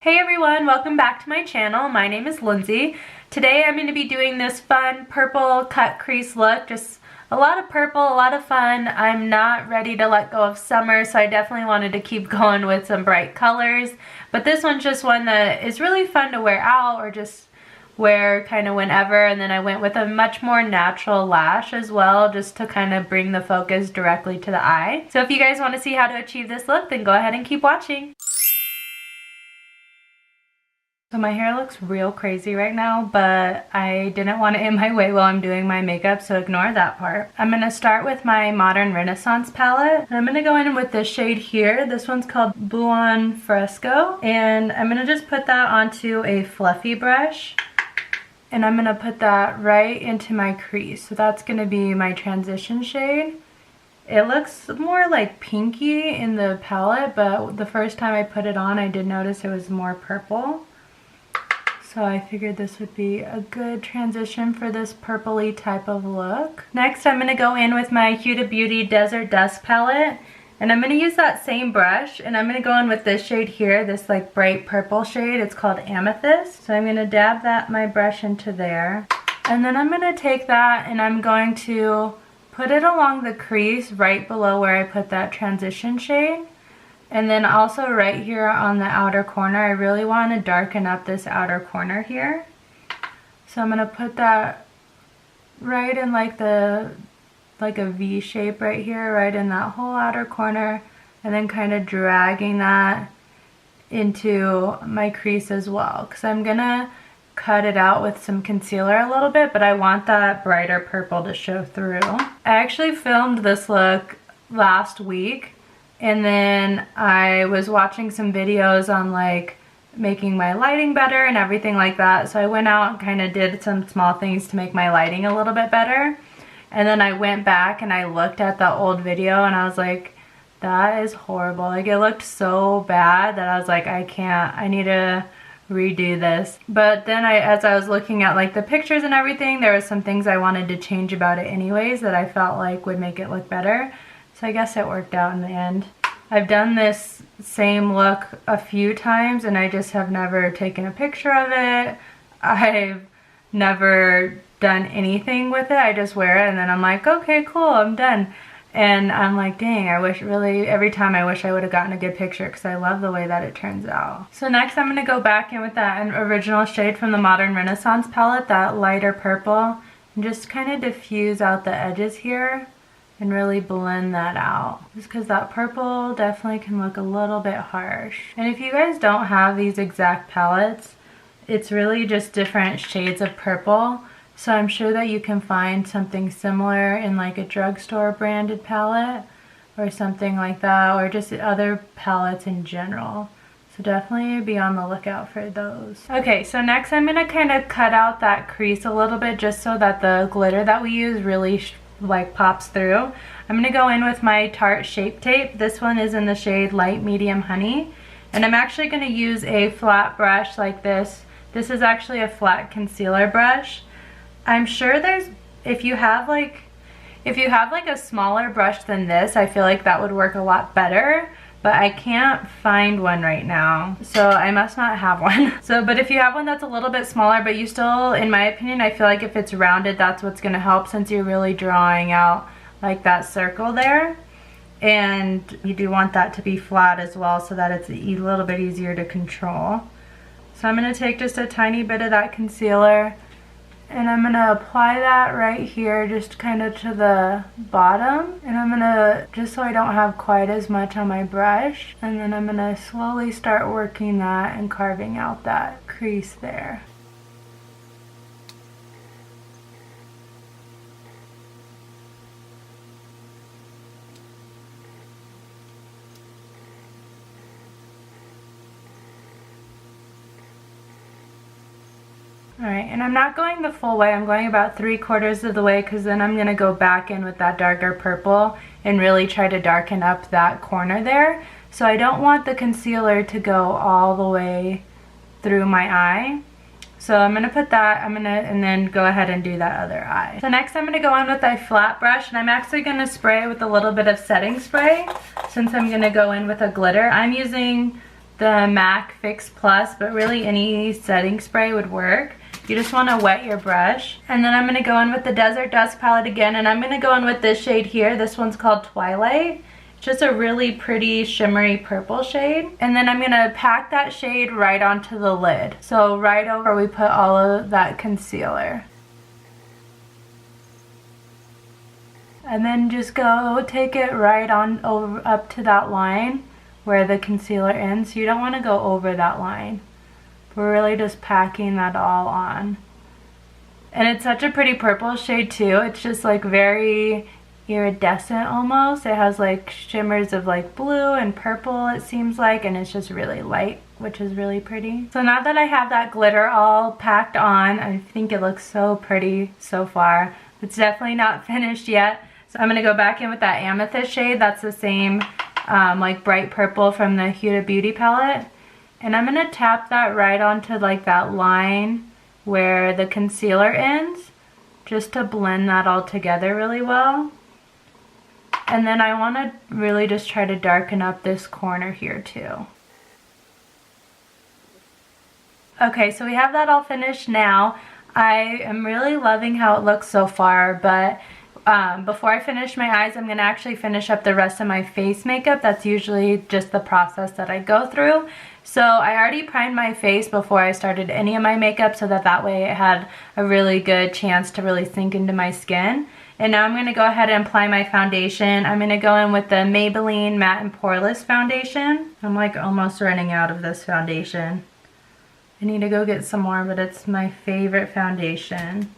Hey everyone, welcome back to my channel. My name is Lindsay. Today I'm going to be doing this fun purple cut crease look. Just a lot of purple, a lot of fun. I'm not ready to let go of summer, so I definitely wanted to keep going with some bright colors. But this one's just one that is really fun to wear out or just wear kind of whenever. And then I went with a much more natural lash as well, just to kind of bring the focus directly to the eye. So if you guys want to see how to achieve this look, then go ahead and keep watching. So my hair looks real crazy right now, but I didn't want it in my way while I'm doing my makeup, so ignore that part. I'm going to start with my Modern Renaissance palette. I'm going to go in with this shade here. This one's called Buon Fresco, and I'm going to just put that onto a fluffy brush. And I'm going to put that right into my crease. So that's going to be my transition shade. It looks more like pinky in the palette, but the first time I put it on, I did notice it was more purple. So I figured this would be a good transition for this purpley type of look. Next, I'm going to go in with my Huda Beauty Desert Dust palette. And I'm going to use that same brush. And I'm going to go in with this shade here, this like bright purple shade. It's called Amethyst. So I'm going to dab my brush into there. And then I'm going to take that and I'm going to put it along the crease right below where I put that transition shade. And then also right here on the outer corner, I really want to darken up this outer corner here. So I'm going to put that right in like a V shape right here, right in that whole outer corner, and then kind of dragging that into my crease as well, because I'm going to cut it out with some concealer a little bit, but I want that brighter purple to show through. I actually filmed this look last week. And then I was watching some videos on like making my lighting better and everything like that. So I went out and kind of did some small things to make my lighting a little bit better. And then I went back and I looked at the old video and I was like, that is horrible. Like it looked so bad that I was like, I need to redo this. But then as I was looking at like the pictures and everything, there were some things I wanted to change about it anyways that I felt like would make it look better. So I guess it worked out in the end. I've done this same look a few times and I just have never taken a picture of it. I've never done anything with it. I just wear it and then I'm like, okay, cool, I'm done. And I'm like, dang, every time I wish I would have gotten a good picture because I love the way that it turns out. So next I'm going to go back in with that original shade from the Modern Renaissance palette, that lighter purple, and just kind of diffuse out the edges here. And really blend that out, just because that purple definitely can look a little bit harsh. And if you guys don't have these exact palettes, it's really just different shades of purple. So I'm sure that you can find something similar in like a drugstore branded palette or something like that, or just other palettes in general. So definitely be on the lookout for those. Okay, so next I'm going to kind of cut out that crease a little bit just so that the glitter that we use really like pops through. I'm going to go in with my Tarte Shape Tape. This one is in the shade Light Medium Honey. And I'm actually going to use a flat brush like this. This is actually a flat concealer brush. I'm sure if you have like a smaller brush than this, I feel like that would work a lot better. But I can't find one right now, so I must not have one. But if you have one that's a little bit smaller, but you still, in my opinion, I feel like if it's rounded, that's what's gonna help since you're really drawing out like that circle there. And you do want that to be flat as well so that it's a little bit easier to control. So I'm gonna take just a tiny bit of that concealer and I'm gonna apply that right here, just kind of to the bottom. And I'm gonna, just so I don't have quite as much on my brush, and then I'm gonna slowly start working that and carving out that crease there. Alright, and I'm not going the full way, I'm going about 3/4 of the way because then I'm going to go back in with that darker purple and really try to darken up that corner there. So I don't want the concealer to go all the way through my eye. So I'm going to put that, and then go ahead and do that other eye. So next I'm going to go in with a flat brush, and I'm actually going to spray with a little bit of setting spray since I'm going to go in with a glitter. I'm using the MAC Fix Plus, but really any setting spray would work. You just want to wet your brush. And then I'm going to go in with the Desert Dusk palette again, and I'm going to go in with this shade here. This one's called Twilight. It's just a really pretty shimmery purple shade. And then I'm going to pack that shade right onto the lid. So right over where we put all of that concealer. And then just go take it right on over up to that line where the concealer ends. You don't want to go over that line. We're really just packing that all on. And it's such a pretty purple shade too. It's just like very iridescent almost. It has like shimmers of like blue and purple, it seems like, and it's just really light, which is really pretty. So now that I have that glitter all packed on, I think it looks so pretty so far. It's definitely not finished yet. So I'm going to go back in with that Amethyst shade. That's the same like bright purple from the Huda Beauty palette. And I'm going to tap that right onto like that line where the concealer ends, just to blend that all together really well. And then I want to really just try to darken up this corner here too. Okay, so we have that all finished now. I am really loving how it looks so far, but before I finish my eyes, I'm going to actually finish up the rest of my face makeup. That's usually just the process that I go through. So I already primed my face before I started any of my makeup so that way it had a really good chance to really sink into my skin. And now I'm going to go ahead and apply my foundation. I'm going to go in with the Maybelline Matte and Poreless foundation. I'm like almost running out of this foundation. I need to go get some more, but it's my favorite foundation.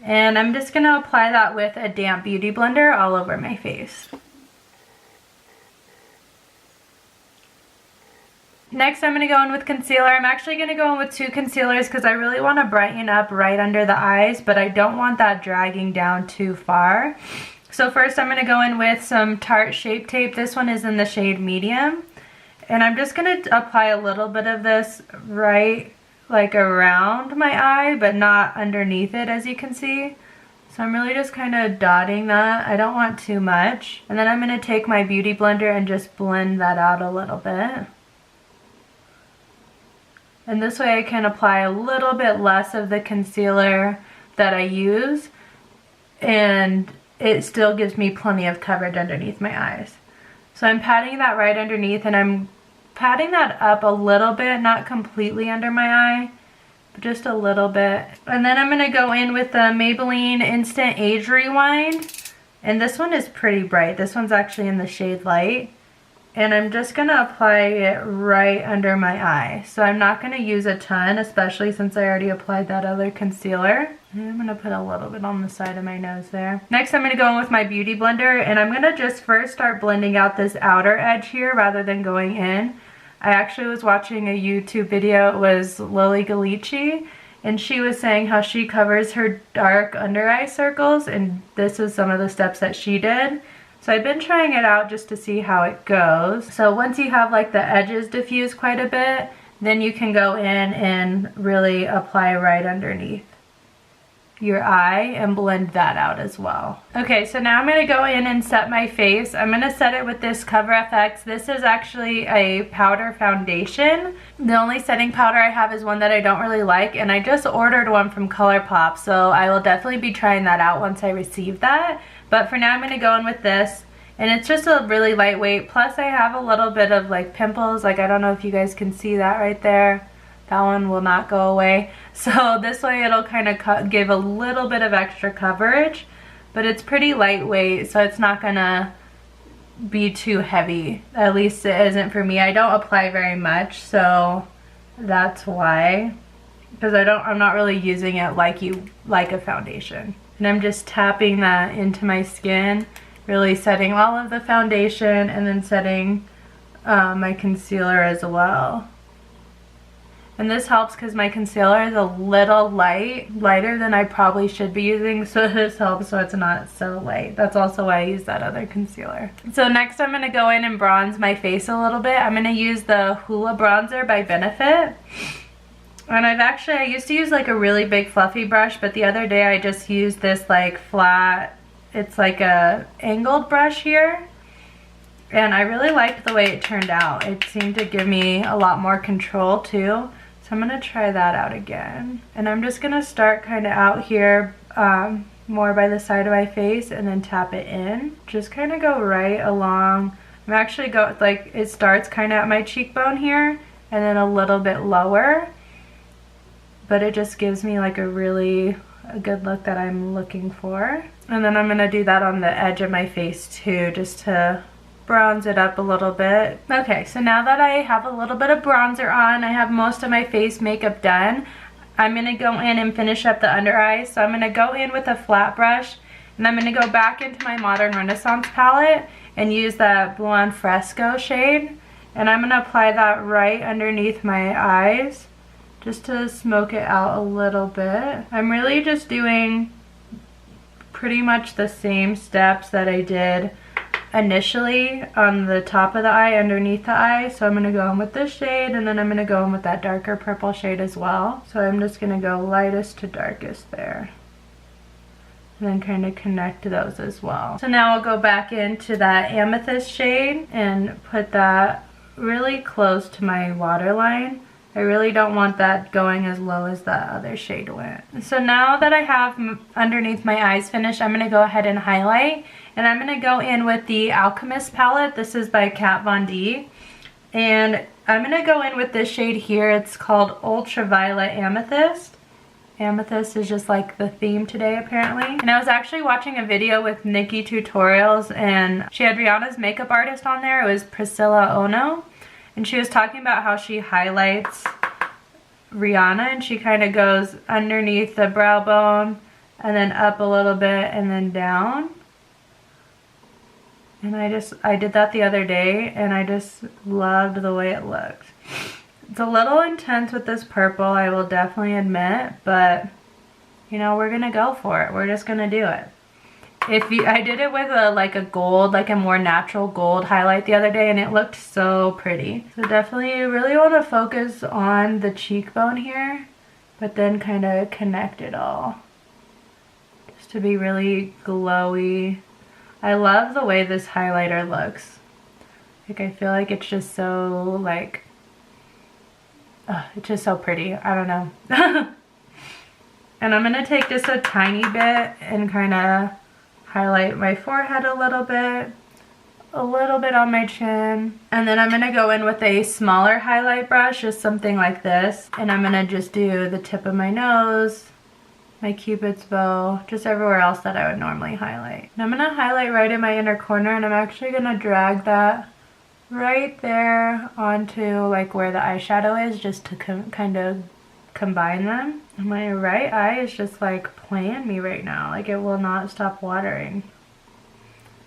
And I'm just going to apply that with a damp beauty blender all over my face. Next, I'm going to go in with concealer. I'm actually going to go in with 2 concealers because I really want to brighten up right under the eyes, but I don't want that dragging down too far. So first, I'm going to go in with some Tarte Shape Tape. This one is in the shade Medium. And I'm just going to apply a little bit of this right like around my eye, but not underneath it, as you can see. So I'm really just kind of dotting that. I don't want too much. And then I'm going to take my beauty blender and just blend that out a little bit. And this way I can apply a little bit less of the concealer that I use, and it still gives me plenty of coverage underneath my eyes. So I'm patting that right underneath, and I'm patting that up a little bit, not completely under my eye, but just a little bit. And then I'm going to go in with the Maybelline Instant Age Rewind. And this one is pretty bright. This one's actually in the shade Light. And I'm just going to apply it right under my eye. So I'm not going to use a ton, especially since I already applied that other concealer. And I'm going to put a little bit on the side of my nose there. Next, I'm going to go in with my beauty blender, and I'm going to just first start blending out this outer edge here rather than going in. I actually was watching a YouTube video. It was Lily Galici, and she was saying how she covers her dark under eye circles, and this is some of the steps that she did. So I've been trying it out just to see how it goes. So once you have like the edges diffused quite a bit, then you can go in and really apply right underneath your eye and blend that out as well. Okay, so now I'm going to go in and set my face. I'm going to set it with this Cover FX. This is actually a powder foundation. The only setting powder I have is one that I don't really like, and I just ordered one from ColourPop, so I will definitely be trying that out once I receive that. But for now, I'm going to go in with this, and it's just a really lightweight. Plus, I have a little bit of like pimples. Like, I don't know if you guys can see that right there. That one will not go away. So this way it'll kind of give a little bit of extra coverage, but it's pretty lightweight, so it's not gonna be too heavy. At least it isn't for me. I don't apply very much, so that's why. Because I'm not really using it like a foundation. And I'm just tapping that into my skin, really setting all of the foundation and then setting my concealer as well. And this helps because my concealer is a little lighter than I probably should be using, so this helps so it's not so light. That's also why I use that other concealer. So next I'm going to go in and bronze my face a little bit. I'm going to use the Hoola Bronzer by Benefit. And I used to use like a really big fluffy brush, but the other day I just used this like flat, it's like a angled brush here. And I really liked the way it turned out. It seemed to give me a lot more control too. So I'm gonna try that out again. And I'm just gonna start kind of out here, more by the side of my face, and then tap it in. Just kind of go right along. I'm actually like, it starts kind of at my cheekbone here, and then a little bit lower. But it just gives me like a good look that I'm looking for. And then I'm gonna do that on the edge of my face too, just to bronze it up a little bit. Okay, so now that I have a little bit of bronzer on, I have most of my face makeup done, I'm gonna go in and finish up the under eyes. So I'm gonna go in with a flat brush, and I'm gonna go back into my Modern Renaissance palette and use that Blonde Fresco shade. And I'm gonna apply that right underneath my eyes, just to smoke it out a little bit. I'm really just doing pretty much the same steps that I did initially on the top of the eye, underneath the eye. So I'm going to go in with this shade, and then I'm going to go in with that darker purple shade as well. So I'm just going to go lightest to darkest there, and then kind of connect those as well. So now I'll go back into that amethyst shade and put that really close to my waterline. I really don't want that going as low as that other shade went. So now that I have underneath my eyes finished, I'm going to go ahead and highlight. And I'm going to go in with the Alchemist palette. This is by Kat Von D. And I'm going to go in with this shade here. It's called Ultraviolet Amethyst. Amethyst is just like the theme today apparently. And I was actually watching a video with Nikki Tutorials, and she had Rihanna's makeup artist on there. It was Priscilla Ono. And she was talking about how she highlights Rihanna, and she kind of goes underneath the brow bone and then up a little bit and then down. And I did that the other day, and I just loved the way it looked. It's a little intense with this purple, I will definitely admit, but you know, we're gonna go for it. We're just gonna do it. I did it with a gold, like a more natural gold highlight the other day, and it looked so pretty. So definitely really want to focus on the cheekbone here, but then kind of connect it all, just to be really glowy. I love the way this highlighter looks. Like, I feel like it's just so it's just so pretty. I don't know. And I'm gonna take just a tiny bit and kind of highlight my forehead a little bit on my chin, and then I'm gonna go in with a smaller highlight brush, just something like this, and I'm gonna just do the tip of my nose, my cupid's bow, just everywhere else that I would normally highlight. And I'm gonna highlight right in my inner corner, and I'm actually gonna drag that right there onto like where the eyeshadow is, just to kind of combine them. And my right eye is just like playing me right now, like it will not stop watering.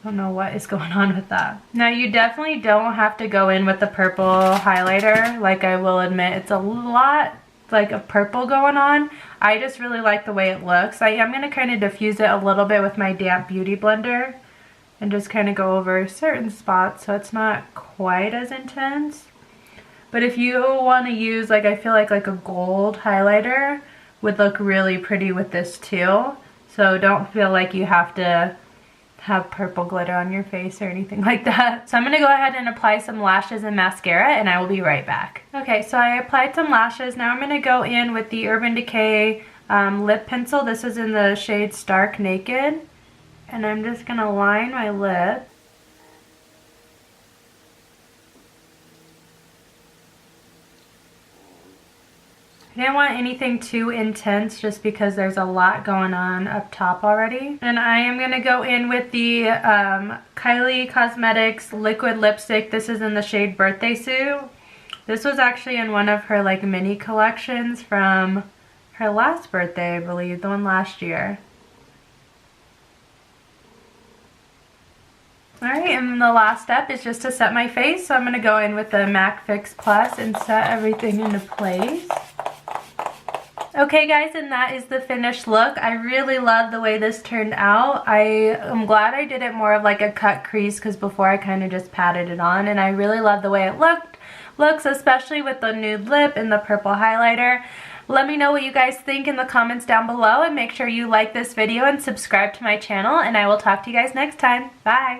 I don't know what is going on with that. Now you definitely don't have to go in with the purple highlighter. Like, I will admit, it's a lot like of purple going on. I just really like the way it looks. I am going to kind of diffuse it a little bit with my damp beauty blender and just kind of go over certain spots so it's not quite as intense. But if you want to use, like, I feel like a gold highlighter would look really pretty with this too. So don't feel like you have to have purple glitter on your face or anything like that. So I'm going to go ahead and apply some lashes and mascara, and I will be right back. Okay, so I applied some lashes. Now I'm going to go in with the Urban Decay lip pencil. This is in the shade Stark Naked. And I'm just going to line my lip. I didn't want anything too intense just because there's a lot going on up top already. And I am going to go in with the Kylie Cosmetics liquid lipstick. This is in the shade Birthday Suit. This was actually in one of her like mini collections from her last birthday, I believe, the one last year. Alright, and the last step is just to set my face. So I'm going to go in with the MAC Fix Plus and set everything into place. Okay guys, and that is the finished look. I really love the way this turned out. I am glad I did it more of like a cut crease, because before I kind of just patted it on, and I really love the way it looks, especially with the nude lip and the purple highlighter. Let me know what you guys think in the comments down below, and make sure you like this video and subscribe to my channel, and I will talk to you guys next time. Bye!